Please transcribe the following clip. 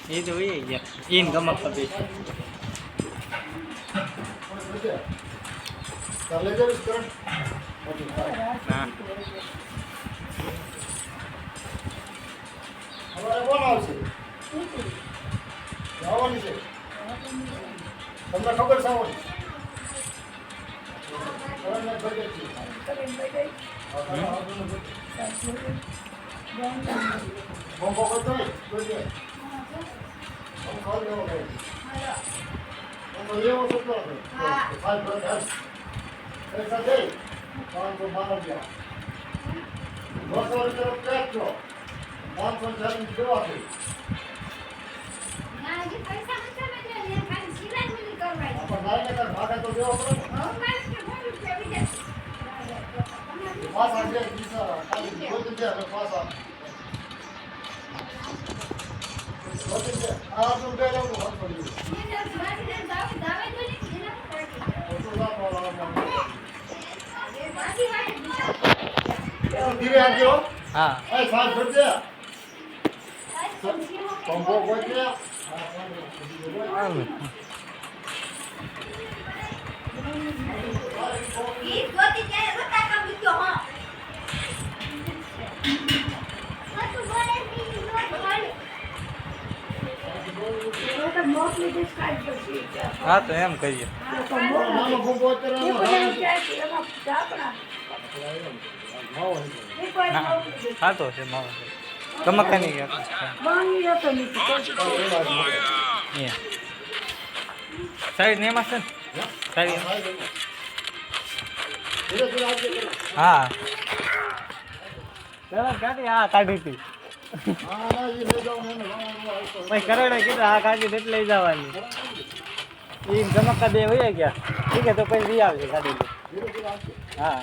ये तो वही है इन गमक का बेच ना हमारे कौन आवશે આવવાની છે તમને ખબર છે આવવાની બોમ્બો કરતો જોઈએ हम कॉल ले हो गए हम ले हो सकते हैं हां 5 ऐसा दे 512 दिया 200 रुपये ट्रैक लो 540 दो आके ના જે પૈસા નથી મેં ખાલી સિલાઈ મુલી કરવાય अपन नाई का भागा तो देओ पर હા મારે કે બોલ રૂપિયા વિજય पास आ गया दूसरा खाली दो दिन के पास आ दो दिन के आ तुम दे लो बहुत बढ़िया મેં સુરાજી દાવે દાવે તો નહીં એના પડી तो ला बोला એ બાકી વાય धीरे आ गयो हाँ ए साथ बढ़ जा બીજા पंपो बढ़ गया ઈ ગોતી જાય રોતા કામ બીજો હા તો બોલે ની નોટ વાળી તો મોકલી દે સ્ટાર્ટ કરશી हाँ तो एम करिए नानो पंपो तेरा हाँ तो से माव गमक का नहीं गया ये साइड नहीं मास्टर साइड धीरे धीरे आगे करो हाँ चलो गाड़ी हाँ काढ़ी थी हां ना ये ले जाओ ना भाई करोड़े की हाँ काढ़ी थी ले जावानी ये गमक का दे हुई है क्या ठीक है तो पैसे दिया गाड़ी ले धीरे धीरे आगे हाँ